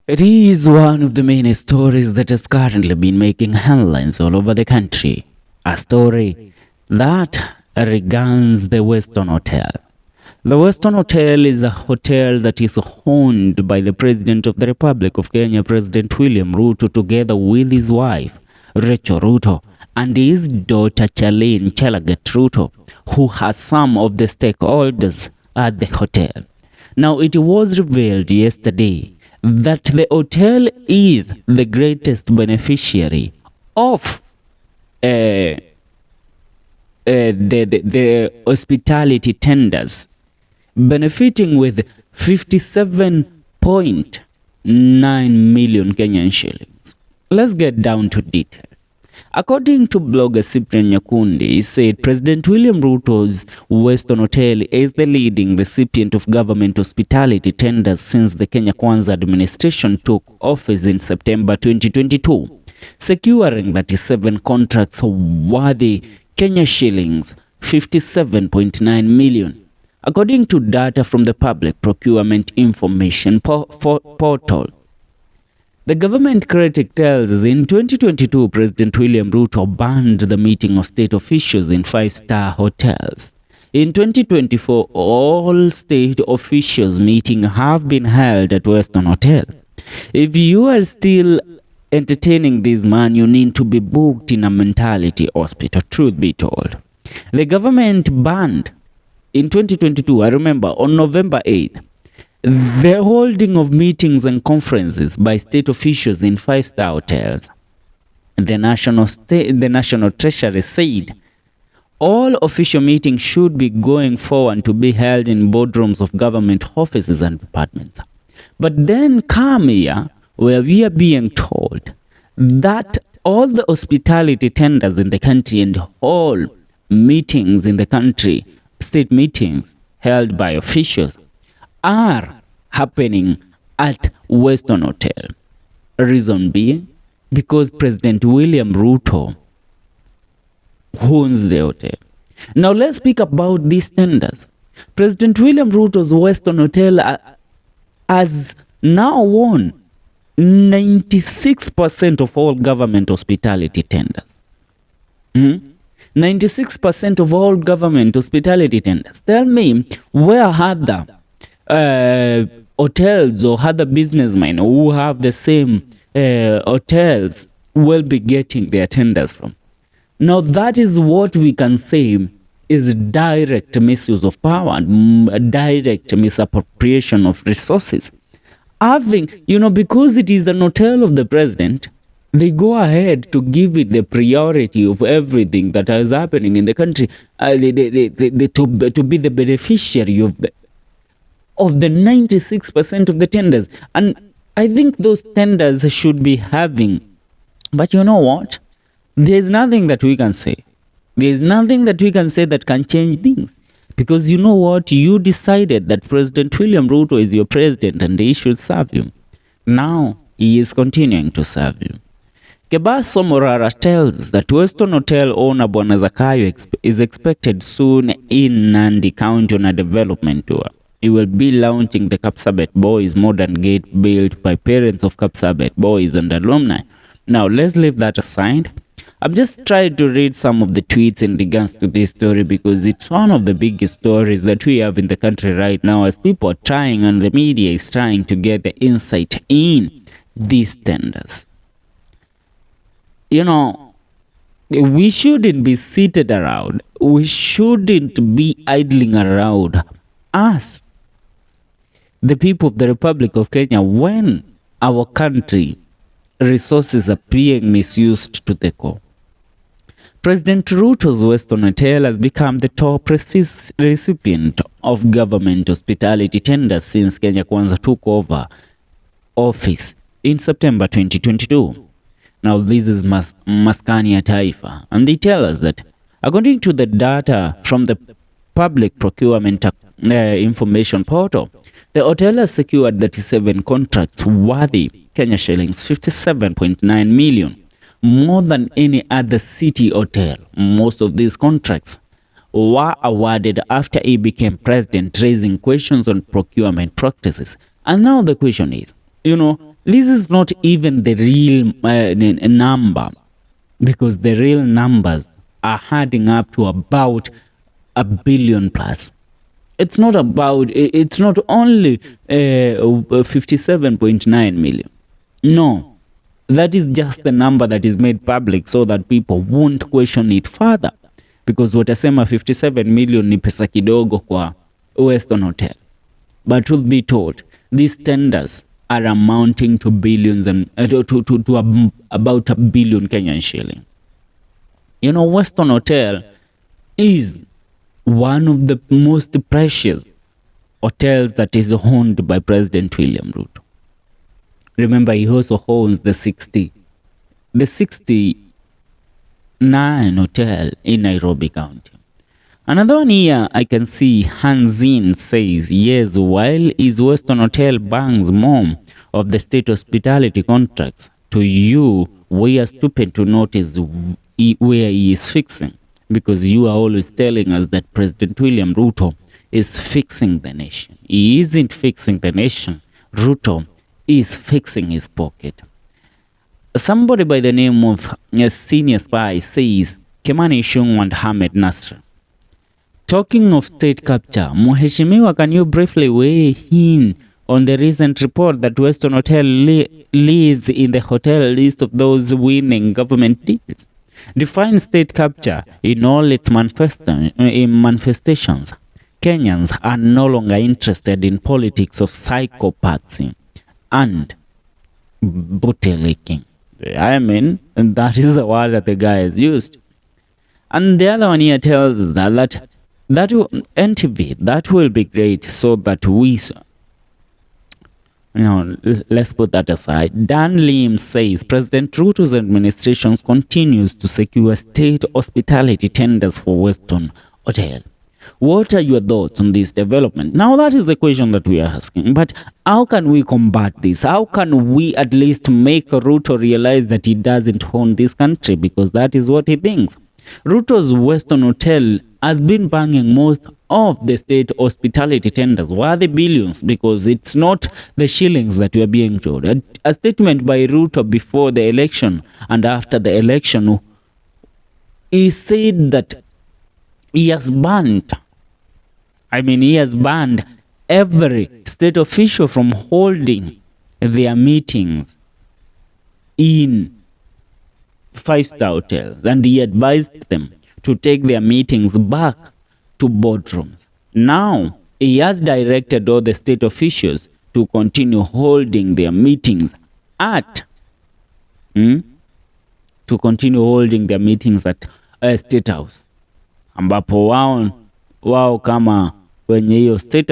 It is one of the main stories that has currently been making headlines all over the country. A story that regards the Weston Hotel. The Weston Hotel is a hotel that is owned by the President of the Republic of Kenya, President William Ruto, together with his wife, Rachel Ruto, and his daughter, Charlene Chelagat Ruto, who has some of the stakeholders at the hotel. Now, it was revealed yesterday that the hotel is the greatest beneficiary of the hospitality tenders, benefiting with 57.9 million Kenyan shillings. Let's get down to details. According to blogger Cyprian Nyakundi, he said President William Ruto's Weston Hotel is the leading recipient of government hospitality tenders since the Kenya Kwanza administration took office in September 2022, securing 37 contracts worthy Kenya shillings 57.9 million. According to data from the Public Procurement Information Portal, the government critic tells us in 2022, President William Ruto banned the meeting of state officials in five-star hotels. In 2024, all state officials meetings have been held at Weston Hotel. If you are still entertaining this man, you need to be booked in a mentality hospital, truth be told. The government banned in 2022, I remember, on November 8th, the holding of meetings and conferences by state officials in five-star hotels. The National Treasury said all official meetings should be going forward to be held in boardrooms of government offices and departments. But then come here, where we are being told that all the hospitality tenders in the country and all meetings in the country, state meetings held by officials, are happening at Weston Hotel. Reason being, because President William Ruto owns the hotel. Now let's speak about these tenders. President William Ruto's Weston Hotel has now won 96% of all government hospitality tenders. 96% of all government hospitality tenders. Tell me, where other hotels or other businessmen who have the same hotels will be getting their tenders from? Now that is what we can say is direct misuse of power, direct misappropriation of resources. Because it is an hotel of the president, they go ahead to give it the priority of everything that is happening in the country, to be the beneficiary of the 96% of the tenders. And I think those tenders should be having. But you know what? There's nothing that we can say. There's nothing that we can say that can change things. Because you know what? You decided that President William Ruto is your president and he should serve you. Now, he is continuing to serve you. Kebaso Morara tells us that Weston Hotel owner Bwana Zakayo is expected soon in Nandi County on a development tour. He will be launching the Kapsabet Boys modern gate built by parents of Kapsabet Boys and alumni. Now, let's leave that aside. I've just tried to read some of the tweets in regards to this story because it's one of the biggest stories that we have in the country right now, as people are trying and the media is trying to get the insight in these tenders. We shouldn't be seated around. We shouldn't be idling around us, the people of the Republic of Kenya, when our country resources are being misused to the core. President Ruto's Weston Hotel has become the top recipient of government hospitality tenders since Kenya Kwanza took over office in September 2022. Now, this is Maskani ya Taifa, and they tell us that according to the data from the Public Procurement Information Portal, the hotel has secured 37 contracts worthy Kenya shillings 57.9 million, more than any other city hotel. Most of these contracts were awarded after he became president, raising questions on procurement practices. And now the question is, This is not even the real number, because the real numbers are adding up to about $1 billion plus. It's not only 57.9 million. No, that is just the number that is made public so that people won't question it further, because watasema 57 million ni pesa kidogo kwa Weston Hotel. But truth be told, these tenders are amounting to billions and to about $1 billion Kenyan shilling. You know, Weston Hotel is one of the most precious hotels that is owned by President William Ruto. Remember, he also owns the 69 hotel in Nairobi County. Another one here, I can see Hanzin says, yes, while his Weston Hotel bangs more of the state hospitality contracts to you, we are stupid to notice where he is fixing, because you are always telling us that President William Ruto is fixing the nation. He isn't fixing the nation. Ruto is fixing his pocket. Somebody by the name of Senior Spy says, Kimani Ichung'wah and Ahmed Nasser. Talking of state capture, Mheshimiwa, can you briefly weigh in on the recent report that Weston Hotel leads in the hotel list of those winning government deals? Define state capture in all its manifestations. Kenyans are no longer interested in politics of psychopathy and bootlicking. I mean, that is the word that the guy has used. And the other one here tells us that NTV, that will be great, so that we, let's put that aside. Dan Lim says President Ruto's administration continues to secure state hospitality tenders for Weston Hotel. What are your thoughts on this development? Now, that is the question that we are asking. But how can we combat this? How can we at least make Ruto realize that he doesn't own this country? Because that is what he thinks. Ruto's Weston Hotel has been banging most of the state hospitality tenders. Why the billions? Because it's not the shillings that we are being told. A statement by Ruto before the election and after the election, he said that he has banned every state official from holding their meetings in five-star hotels, and he advised them to take their meetings back to boardrooms. Now, he has directed all the state officials to continue holding their meetings at State House, ambapo wao kama wenye hiyo state,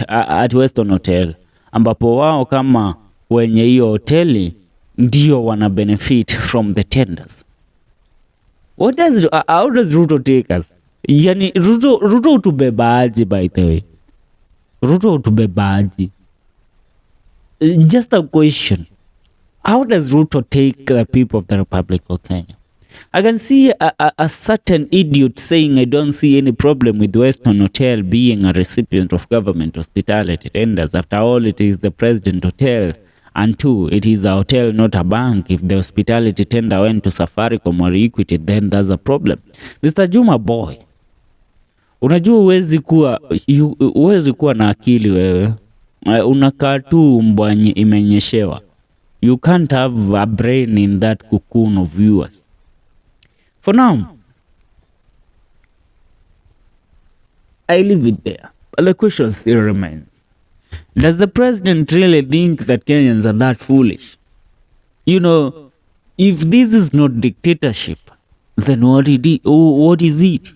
at Weston Hotel, ambapo wao kama wenye hiyo hoteli ndio wana benefit from the tenders. How does Ruto take us? Yani Ruto utubebaji, by the way. Ruto utubebaji. Just a question. How does Ruto take the people of the Republic of Kenya? I can see a certain idiot saying, I don't see any problem with Weston Hotel being a recipient of government hospitality tenders. After all, it is the President Hotel. And two, it is a hotel, not a bank. If the hospitality tender went to Safaricom or Equity, then there's a problem. Mr. Juma boy, unajua uwezi kuwa na akili wewe. Unakaa tu mbwa imenyeshewa. You can't have a brain in that cocoon of viewers. For now, I leave it there. But the question still remains. Does the president really think that Kenyans are that foolish? You know, if this is not dictatorship, then what is it?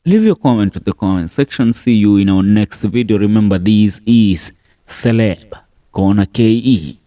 Leave your comment in the comment section. See you in our next video. Remember, this is Celeb Corner KE.